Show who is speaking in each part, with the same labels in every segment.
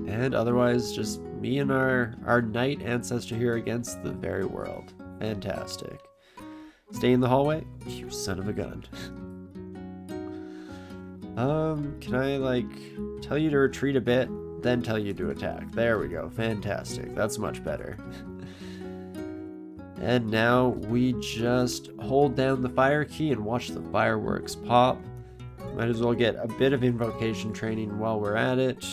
Speaker 1: And otherwise, just me and our knight ancestor here against the very world. Fantastic. Stay in the hallway? You son of a gun. Can I, like, tell you to retreat a bit, then tell you to attack? There we go. Fantastic. That's much better. And now we just hold down the fire key and watch the fireworks pop. Might as well get a bit of invocation training while we're at it.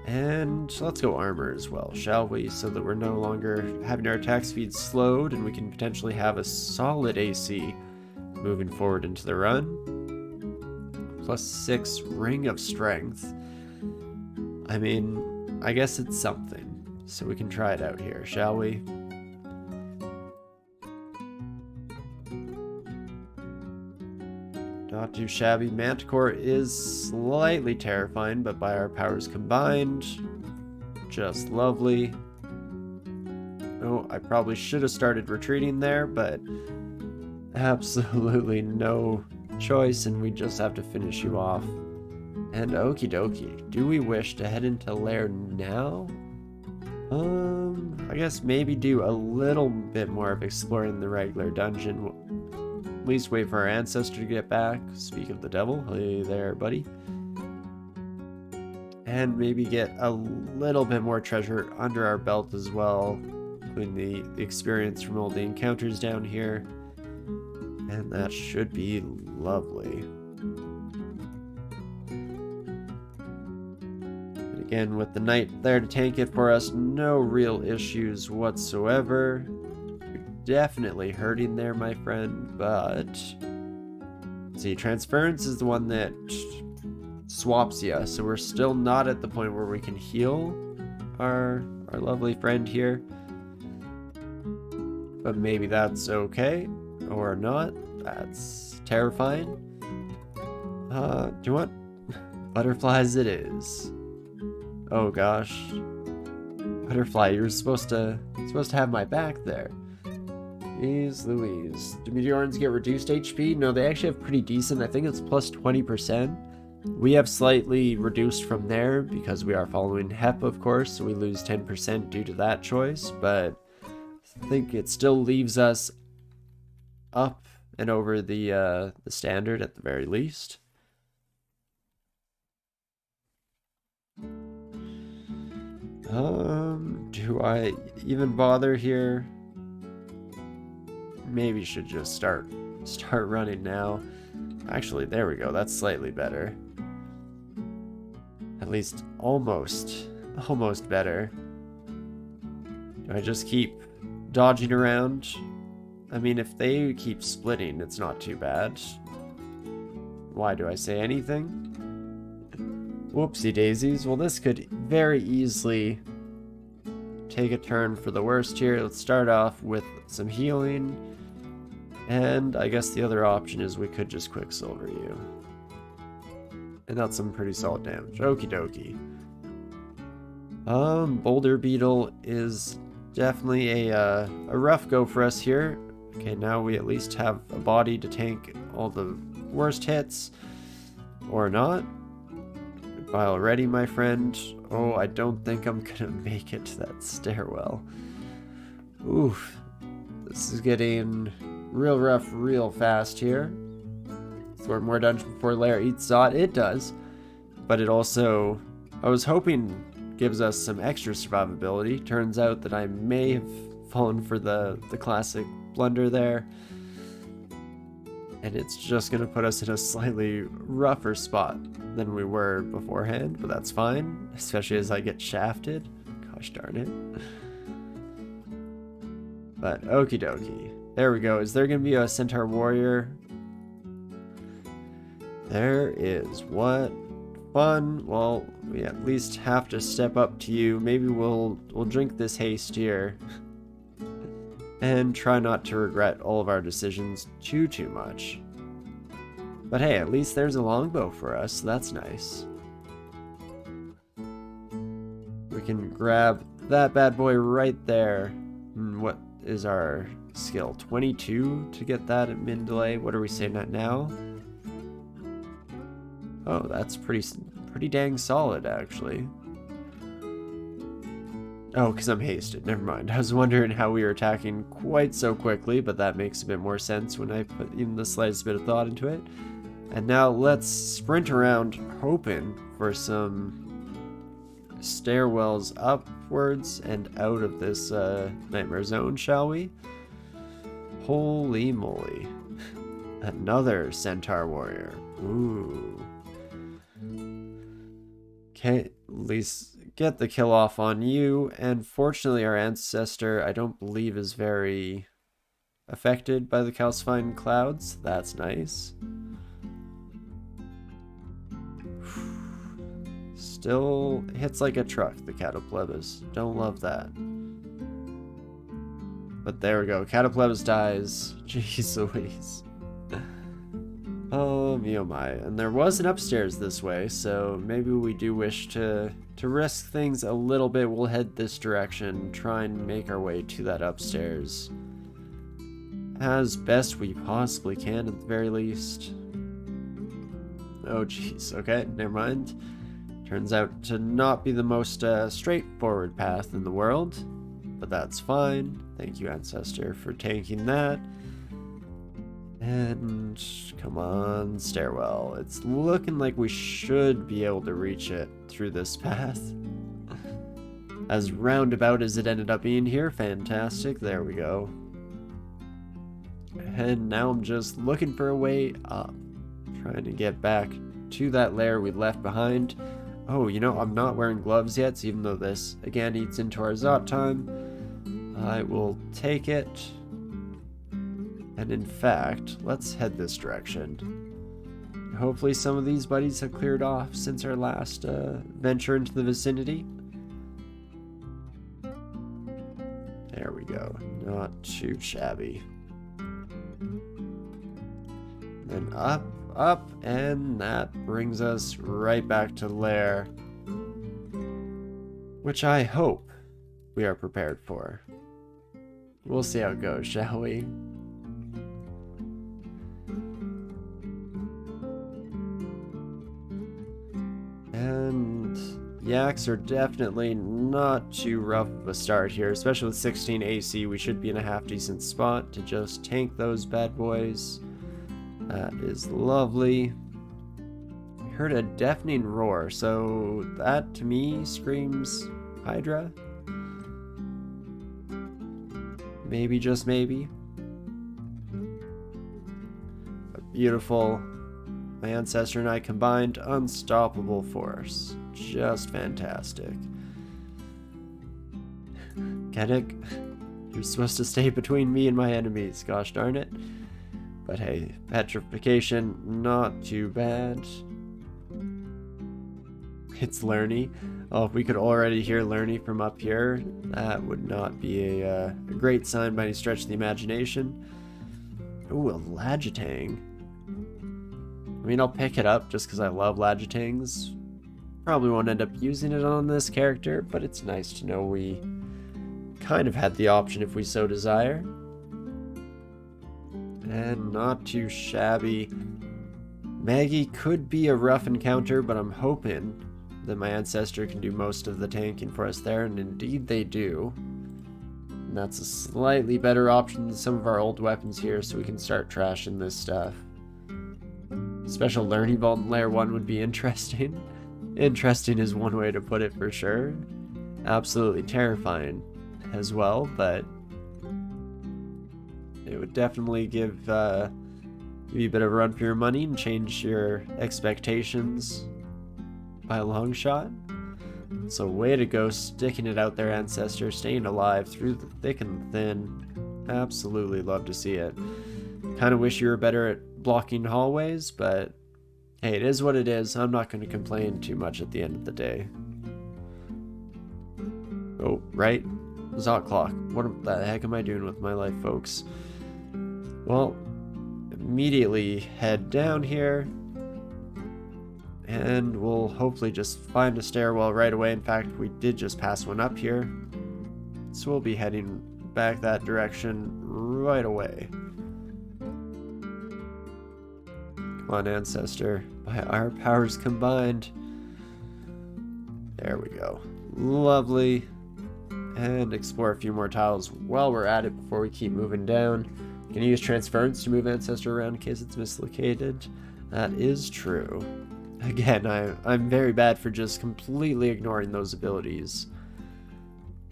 Speaker 1: And let's go armor as well, shall we? So that we're no longer having our attack speed slowed and we can potentially have a solid AC moving forward into the run. +6 Ring of Strength. I mean, I guess it's something. So we can try it out here, shall we? Not too shabby. Manticore is slightly terrifying, but by our powers combined, just lovely. Oh, I probably should have started retreating there, but absolutely no choice, and we just have to finish you off. And okie dokie, do we wish to head into Lair now? I guess maybe do a little bit more of exploring the regular dungeon. At least wait for our ancestor to get back. Speak of the devil. Hey there, buddy. And maybe get a little bit more treasure under our belt as well, including the experience from all the encounters down here. And that should be lovely. And again, with the knight there to tank it for us, no real issues whatsoever. Definitely hurting there, my friend, but see, transference is the one that swaps you, so we're still not at the point where we can heal our lovely friend here, but maybe that's okay or not. That's terrifying. Do you want butterflies? It is. Oh gosh, butterfly, you're supposed to have my back there. Jeez Louise. Do Meteorans get reduced HP? No, they actually have pretty decent. I think it's plus 20%. We have slightly reduced from there because we are following HEP, of course, so we lose 10% due to that choice, but I think it still leaves us up and over the standard at the very least. Do I even bother here? Maybe should just start running now. Actually, there we go. That's slightly better. At least almost better. Do I just keep dodging around? I mean, if they keep splitting, it's not too bad. Why do I say anything? Whoopsie daisies. Well, this could very easily take a turn for the worst here. Let's start off with some healing. And I guess the other option is we could just Quicksilver you. And that's some pretty solid damage. Okie dokie. Boulder Beetle is definitely a rough go for us here. Okay, now we at least have a body to tank all the worst hits. Or not. Goodbye already, my friend. Oh, I don't think I'm gonna make it to that stairwell. Oof. This is getting real rough real fast here. Thwart more dungeon before Lair eats Zot. It does. But it also, I was hoping, gives us some extra survivability. Turns out that I may have fallen for the classic blunder there. And it's just going to put us in a slightly rougher spot than we were beforehand. But that's fine, especially as I get shafted. Gosh darn it. But okie dokie. There we go. Is there going to be a Centaur Warrior? There is. What fun. Well, we at least have to step up to you. Maybe we'll drink this haste here. And try not to regret all of our decisions too much. But hey, at least there's a longbow for us, so that's nice. We can grab that bad boy right there. What is our skill? 22 to get that at min delay. What are we saying at now? Oh, that's pretty dang solid, actually. Oh, because I'm hasted. Never mind. I was wondering how we were attacking quite so quickly, but that makes a bit more sense when I put even the slightest bit of thought into it. And now let's sprint around hoping for some stairwells upwards and out of this nightmare zone, shall we? Holy moly. Another centaur warrior. Ooh. Okay, at least get the kill off on you. And fortunately, our ancestor, I don't believe, is very affected by the calcifying clouds. That's nice. Still hits like a truck, the Cataplebis. Don't love that. But there we go. Cataplebis dies. Jeez Louise. Oh me oh my. And there was an upstairs this way, so maybe we do wish to risk things a little bit. We'll head this direction, try and make our way to that upstairs as best we possibly can at the very least. Oh jeez, okay, never mind. Turns out to not be the most straightforward path in the world, but that's fine. Thank you, Ancestor, for tanking that. And come on, stairwell. It's looking like we should be able to reach it through this path. As roundabout as it ended up being here, fantastic. There we go. And now I'm just looking for a way up. Trying to get back to that lair we left behind. Oh, you know, I'm not wearing gloves yet, so even though this, again, eats into our Zot time, I will take it. And in fact, let's head this direction. Hopefully some of these buddies have cleared off since our last venture into the vicinity. There we go. Not too shabby. Then up, up, and that brings us right back to lair, which I hope we are prepared for. We'll see how it goes, shall we? And yaks are definitely not too rough of a start here, especially with 16 AC. We should be in a half decent spot to just tank those bad boys. That is lovely. I heard a deafening roar, so that to me screams Hydra. Maybe, just maybe. But beautiful. My ancestor and I combined, unstoppable force. Just fantastic. Kennick, you're supposed to stay between me and my enemies, gosh darn it. But hey, petrification, not too bad. It's Lerny. Oh, if we could already hear Lerny from up here, that would not be a great sign by any stretch of the imagination. Ooh, a Lagitang. I mean, I'll pick it up just because I love Lagitangs. Probably won't end up using it on this character, but it's nice to know we kind of had the option if we so desire. And not too shabby. Maggie could be a rough encounter, but I'm hoping that my ancestor can do most of the tanking for us there, and indeed they do. And that's a slightly better option than some of our old weapons here, so we can start trashing this stuff. Special Learning Vault in Layer 1 would be interesting. Interesting is one way to put it for sure. Absolutely terrifying as well, but it would definitely give you a bit of a run for your money and change your expectations by a long shot. So way to go, sticking it out there, Ancestor, staying alive through the thick and thin. Absolutely love to see it. Kind of wish you were better at blocking hallways, but hey, it is what it is. I'm not going to complain too much at the end of the day. Oh, right. Zot clock. What the heck am I doing with my life, folks? Well, immediately head down here, and we'll hopefully just find a stairwell right away. In fact, we did just pass one up here, so we'll be heading back that direction right away. Come on, Ancestor. By our powers combined. There we go. Lovely. And explore a few more tiles while we're at it before we keep moving down. Can you use transference to move ancestor around in case it's mislocated? That is true. Again, I'm very bad for just completely ignoring those abilities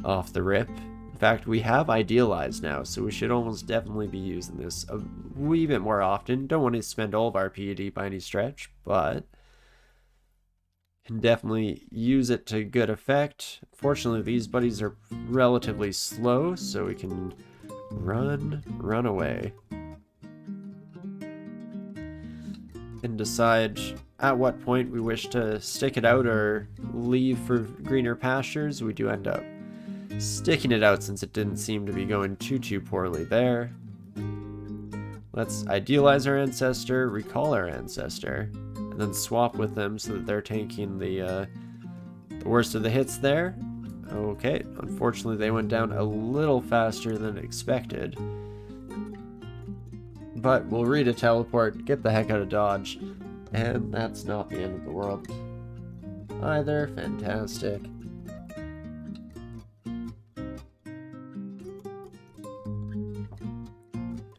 Speaker 1: off the rip. In fact, we have idealized now, so we should almost definitely be using this a wee bit more often. Don't want to spend all of our PED by any stretch, but can definitely use it to good effect. Fortunately, these buddies are relatively slow, so we can run away. And decide at what point we wish to stick it out or leave for greener pastures. We do end up sticking it out since it didn't seem to be going too poorly there. Let's idealize our ancestor, recall our ancestor, and then swap with them so that they're tanking the worst of the hits there. Okay, unfortunately they went down a little faster than expected. But we'll read a teleport, get the heck out of Dodge, and that's not the end of the world either. Fantastic.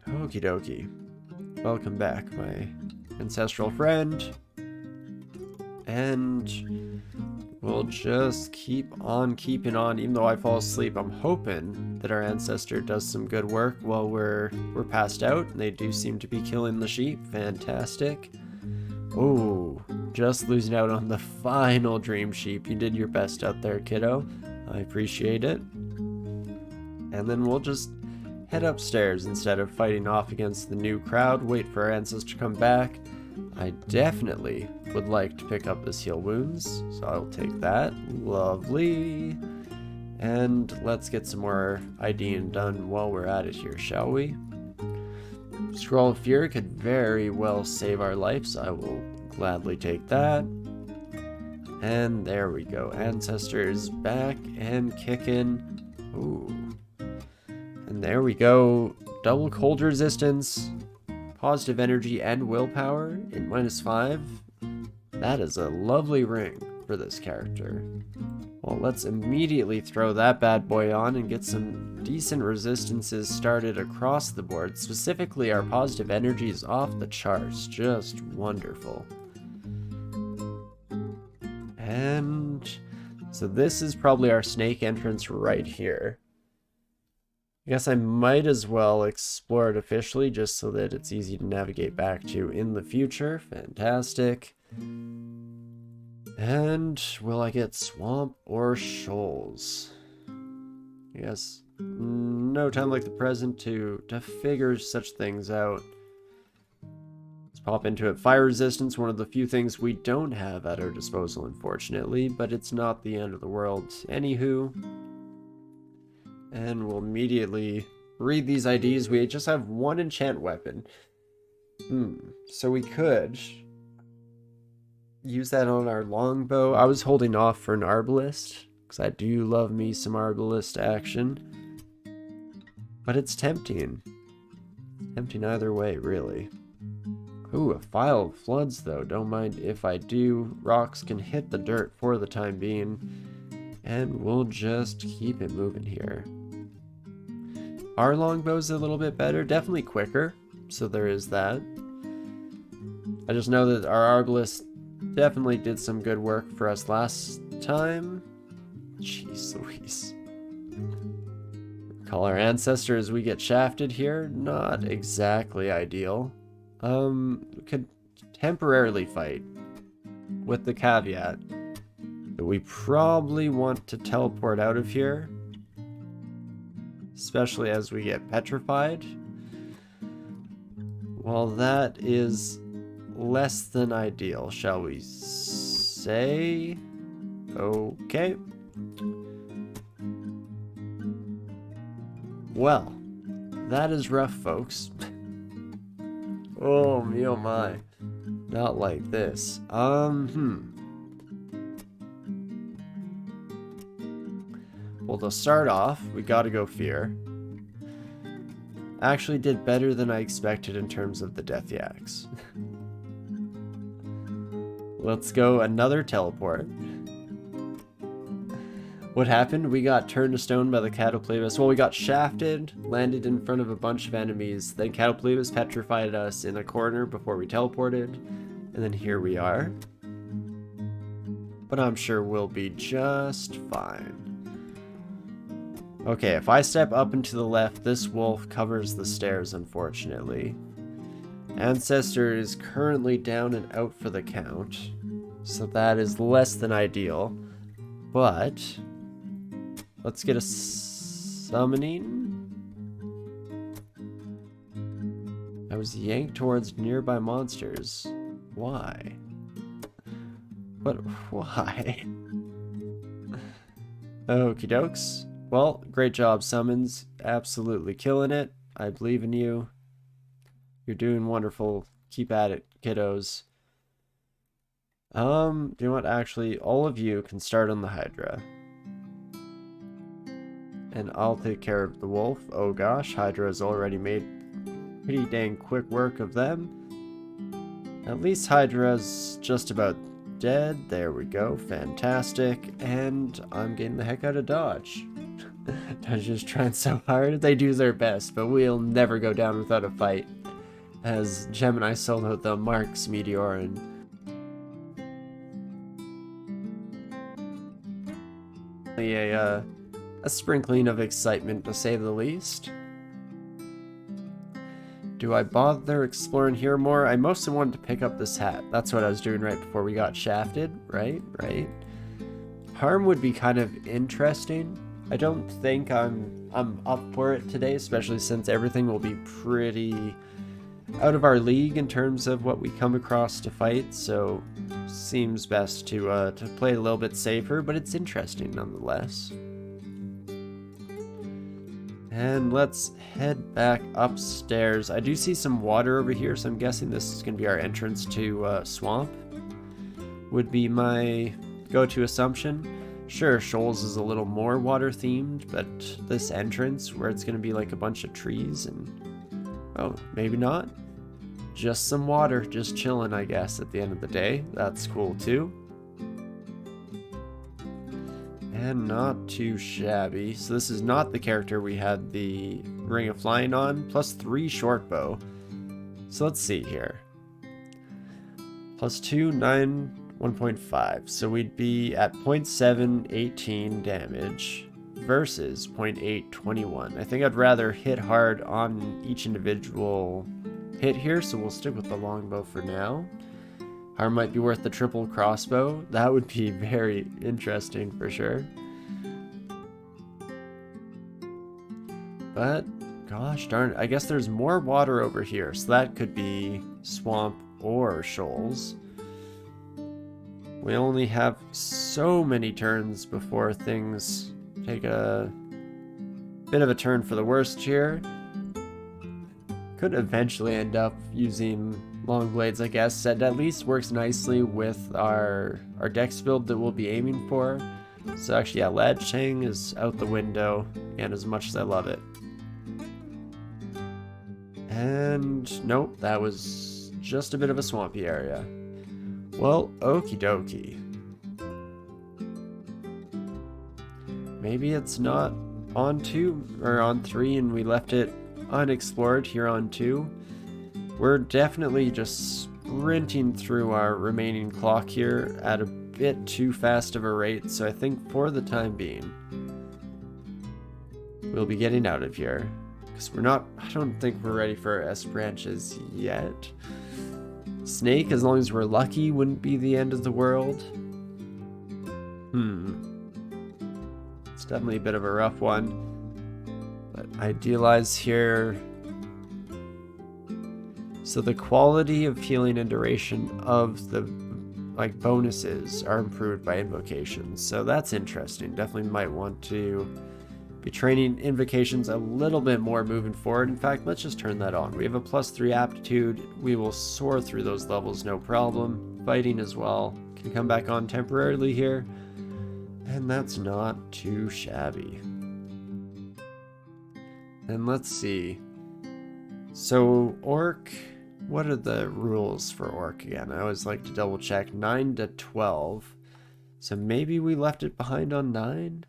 Speaker 1: Okie dokie. Welcome back, my ancestral friend. And we'll just keep on keeping on. Even though I fall asleep, I'm hoping that our ancestor does some good work while we're passed out. And they do seem to be killing the sheep. Fantastic. Oh, just losing out on the final dream sheep. You did your best out there, kiddo. I appreciate it. And then we'll just head upstairs instead of fighting off against the new crowd. Wait for our ancestor to come back. I definitely would like to pick up this heal wounds, so I'll take that. Lovely. And let's get some more IDing done while we're at it here, shall we? Scroll of Fear could very well save our life, so I will gladly take that. And there we go. Ancestor is back and kicking. Ooh. And there we go. Double cold resistance, positive energy, and willpower in -5. That is a lovely ring for this character. Well, let's immediately throw that bad boy on and get some decent resistances started across the board. Specifically, our positive energy is off the charts. Just wonderful. And so this is probably our snake entrance right here. I guess I might as well explore it officially just so that it's easy to navigate back to in the future. Fantastic. And will I get swamp or shoals? Yes, no time like the present to figure such things out. Let's pop into it. Fire resistance, one of the few things we don't have at our disposal, unfortunately, but it's not the end of the world. Anywho. And we'll immediately read these IDs. We just have one enchant weapon. So we could use that on our longbow. I was holding off for an arbalist, because I do love me some arbalist action. But it's tempting. Tempting either way, really. Ooh, a File of Floods, though. Don't mind if I do. Rocks can hit the dirt for the time being. And we'll just keep it moving here. Our longbow's a little bit better, definitely quicker, so there is that. I just know that our arbalist definitely did some good work for us last time. Jeez Louise. Call our ancestor as we get shafted here. Not exactly ideal. We could temporarily fight, with the caveat that we probably want to teleport out of here, especially as we get petrified. Well, that is less than ideal, shall we say? Okay. Well, that is rough, folks. Oh me, oh my. Not like this. Well, to start off, we gotta go Fear. Actually did better than I expected in terms of the Death Yaks. Let's go another teleport. What happened? We got turned to stone by the Catopleibus. Well, we got shafted, landed in front of a bunch of enemies. Then Catopleibus petrified us in a corner before we teleported. And then here we are. But I'm sure we'll be just fine. Okay, if I step up and to the left, this wolf covers the stairs, unfortunately. Ancestor is currently down and out for the count, so that is less than ideal. But let's get a summoning. I was yanked towards nearby monsters. Why? But why? Okie dokes. Well, great job, summons. Absolutely killing it. I believe in you. You're doing wonderful. Keep at it, kiddos. Do you know what? Actually, all of you can start on the Hydra. And I'll take care of the wolf. Oh gosh, Hydra has already made pretty dang quick work of them. At least Hydra's just about dead. There we go. Fantastic. And I'm getting the heck out of dodge. They're just trying so hard. They do their best, but we'll never go down without a fight. As Gemini soloed the Marks Meteoran. A sprinkling of excitement, to say the least. Do I bother exploring here more? I mostly wanted to pick up this hat. That's what I was doing right before we got shafted. Right. Harm would be kind of interesting. I don't think I'm up for it today, especially since everything will be pretty out of our league in terms of what we come across to fight, so seems best to play a little bit safer, but it's interesting nonetheless. And let's head back upstairs. I do see some water over here, so I'm guessing this is going to be our entrance to Swamp. Would be my go-to assumption. Sure, Shoals is a little more water-themed, but this entrance, where it's going to be like a bunch of trees and... oh, maybe not. Just some water, just chilling, I guess, at the end of the day. That's cool, too. And not too shabby. So this is not the character we had the Ring of Flying on, plus 3 short bow. So let's see here. Plus 2, 9, 1.5. So we'd be at 0.7, 18 damage versus 0.8, 21. I think I'd rather hit hard on each individual hit here, so we'll stick with the longbow for now. Harm might be worth the triple crossbow. That would be very interesting for sure. But, gosh darn it, I guess there's more water over here, so that could be Swamp or Shoals. We only have so many turns before things take a bit of a turn for the worst here. Could eventually end up using long blades, I guess. That at least works nicely with our dex build that we'll be aiming for. So actually, yeah, Ledge Hang is out the window, and as much as I love it. And nope, that was just a bit of a swampy area. Well, okie dokie. Maybe it's not on 2 or on 3 and we left it unexplored here on 2. We're definitely just sprinting through our remaining clock here at a bit too fast of a rate, so I think for the time being we'll be getting out of here. Because I don't think we're ready for S branches yet. Snake, as long as we're lucky, wouldn't be the end of the world. It's definitely a bit of a rough one. But idealize here. So the quality of healing and duration of the bonuses are improved by invocations. So that's interesting. Definitely might want to be training invocations a little bit more moving forward. In fact, let's just turn that on. We have a +3 aptitude. We will soar through those levels, no problem. Fighting as well can come back on temporarily here. And that's not too shabby. And let's see. So Orc, what are the rules for Orc again? I always like to double check. 9 to 12. So maybe we left it behind on 9?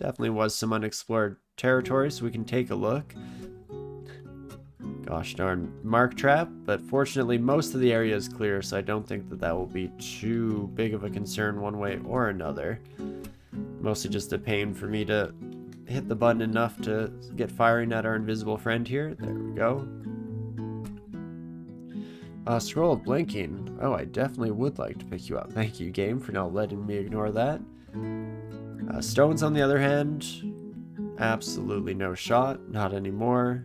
Speaker 1: definitely was some unexplored territory, so we can take a look. Gosh darn mark trap, but fortunately most of the area is clear, so I don't think that that will be too big of a concern one way or another. Mostly just a pain for me to hit the button enough to get firing at our invisible friend here. There we go. Scroll of blinking. Oh, I definitely would like to pick you up. Thank you, game, for not letting me ignore that. Stones, on the other hand, absolutely no shot. Not anymore.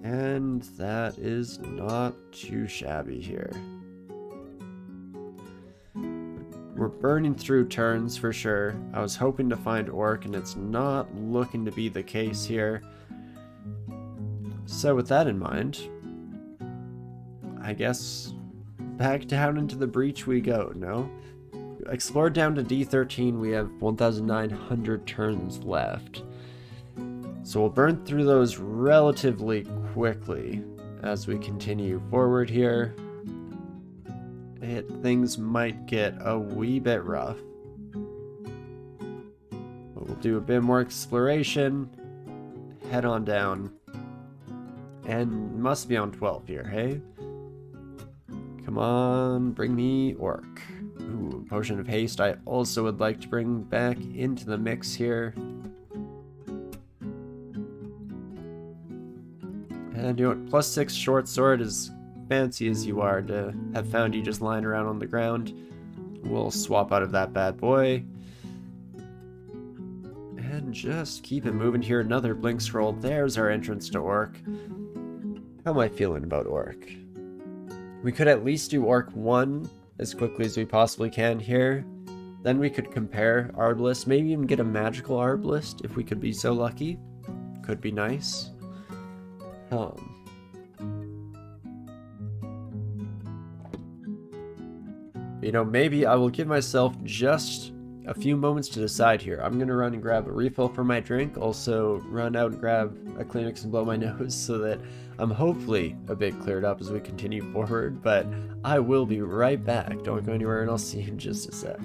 Speaker 1: And that is not too shabby here. We're burning through turns for sure. I was hoping to find Orc, and it's not looking to be the case here. So with that in mind, I guess back down into the breach we go, no? Explored down to D13, we have 1,900 turns left. So we'll burn through those relatively quickly as we continue forward here. Things might get a wee bit rough. But we'll do a bit more exploration, head on down, and must be on 12 here, hey? Come on, bring me Orc. Ooh, Potion of Haste I also would like to bring back into the mix here. And you know what, +6 short sword, as fancy as you are to have found you just lying around on the ground. We'll swap out of that bad boy. And just keep it moving here. Another blink scroll. There's our entrance to Orc. How am I feeling about Orc? We could at least do Orc 1 as quickly as we possibly can here. Then we could compare Arbalist, maybe even get a magical Arbalist if we could be so lucky. Could be nice. You know, maybe I will give myself just a few moments to decide here. I'm gonna run and grab a refill for my drink, also run out and grab a Kleenex and blow my nose so that I'm hopefully a bit cleared up as we continue forward, but I will be right back. Don't go anywhere, and I'll see you in just a sec.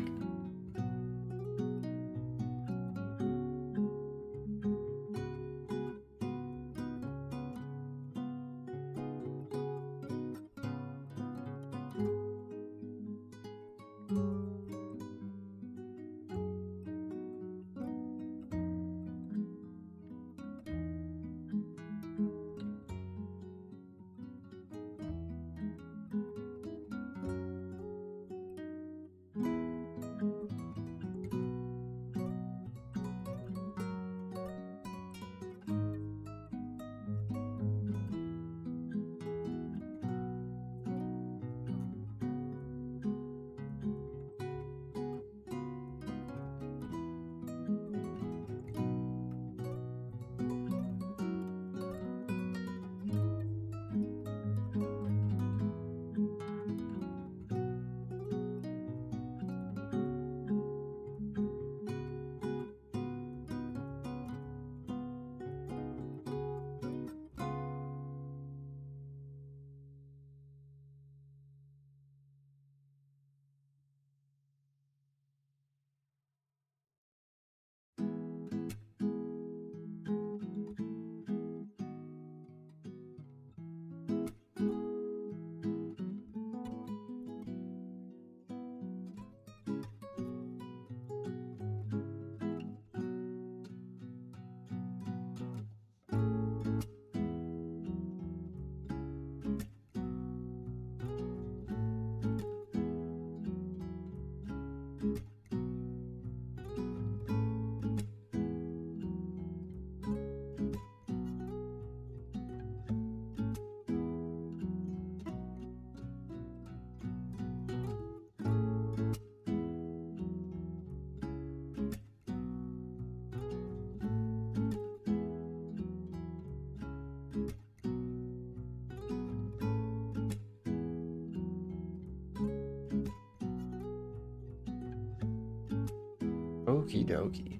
Speaker 1: Okie dokie.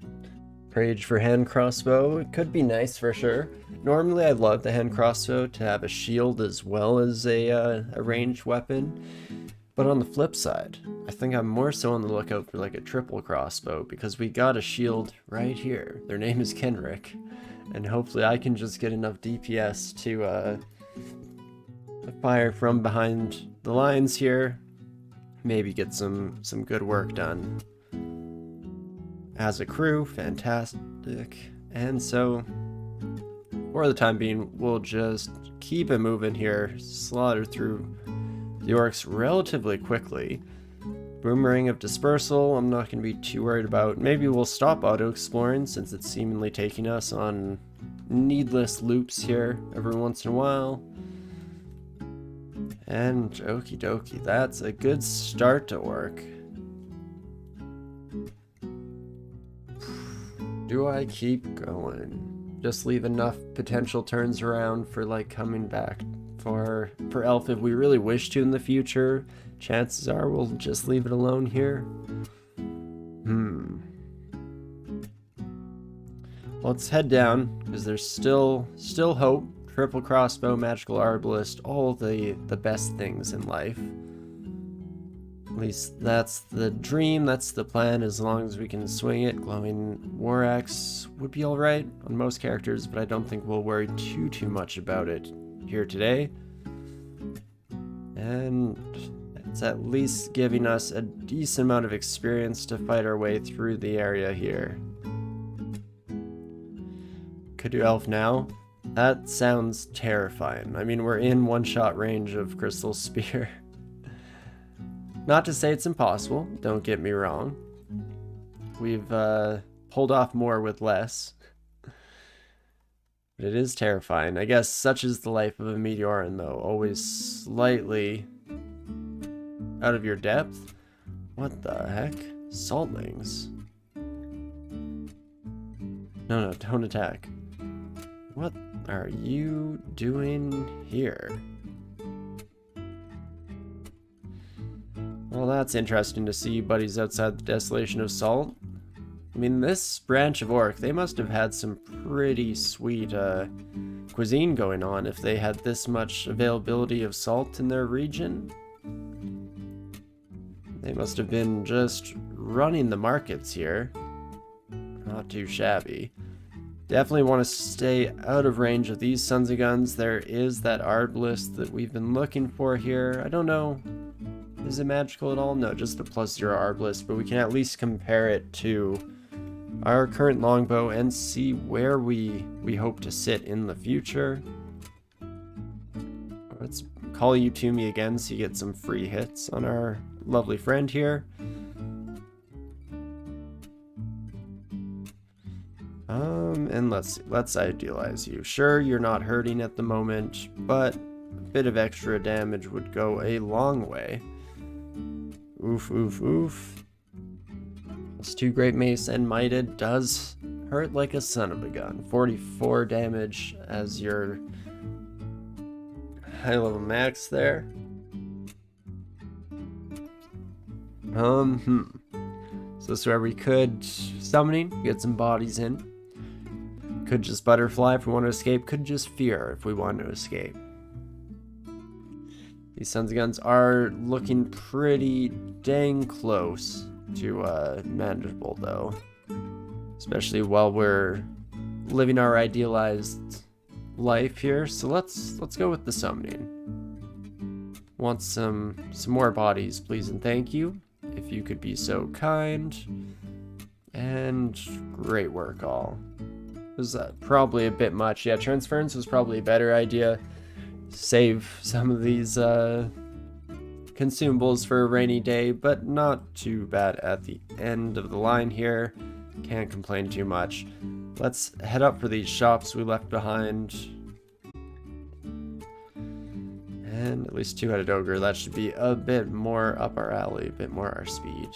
Speaker 1: Prage for hand crossbow. It could be nice for sure. Normally I love the hand crossbow to have a shield as well as a ranged weapon. But on the flip side, I think I'm more so on the lookout for like a triple crossbow, because we got a shield right here. Their name is Kenrick, and hopefully I can just get enough DPS to fire from behind the lines here. Maybe get some good work done. As a crew, fantastic. And so, for the time being, we'll just keep it moving here, slaughter through the orcs relatively quickly. Boomerang of Dispersal, I'm not going to be too worried about. Maybe we'll stop auto-exploring since it's seemingly taking us on needless loops here every once in a while. And okie dokie, that's a good start to orc. Do I keep going? Just leave enough potential turns around for like coming back for elf if we really wish to in the future. Chances are we'll just leave it alone here. Let's head down because there's still hope. Triple crossbow, magical arbalist, all the best things in life. At least that's the dream, that's the plan, as long as we can swing it. Glowing war axe would be alright on most characters, but I don't think we'll worry too much about it here today. And it's at least giving us a decent amount of experience to fight our way through the area here. Could do elf now. That sounds terrifying. I mean, we're in one-shot range of Crystal Spear. Not to say it's impossible, don't get me wrong. We've pulled off more with less. But it is terrifying. I guess such is the life of a Meteoran, though. Always slightly out of your depth. What the heck? Saltlings. No, don't attack. What are you doing here? Well, that's interesting to see buddies outside the Desolation of Salt. I mean, this branch of orc, they must have had some pretty sweet cuisine going on if they had this much availability of salt in their region. They must have been just running the markets here. Not too shabby. Definitely want to stay out of range of these sons of guns. There is that arbalist that we've been looking for here. I don't know. Is it magical at all? No, just the +0 arbalist, but we can at least compare it to our current longbow and see where we hope to sit in the future. Let's call you to me again so you get some free hits on our lovely friend here. And let's idealize you. Sure, you're not hurting at the moment, but a bit of extra damage would go a long way. Oof, oof, oof. Plus 2 Great Mace and Mighted does hurt like a son of a gun. 44 damage as your high level max there. So this is where we could summoning, get some bodies in. Could just butterfly if we want to escape. Could just fear if we want to escape. These sons of guns are looking pretty dang close to manageable though. Especially while we're living our idealized life here. So let's go with the summoning. Want some more bodies, please and thank you. If you could be so kind. And great work all. Was probably a bit much. Yeah, transference was probably a better idea. Save some of these consumables for a rainy day, but not too bad at the end of the line here. Can't complain too much. Let's head up for these shops we left behind. And at least 2-headed ogre. That should be a bit more up our alley, a bit more our speed.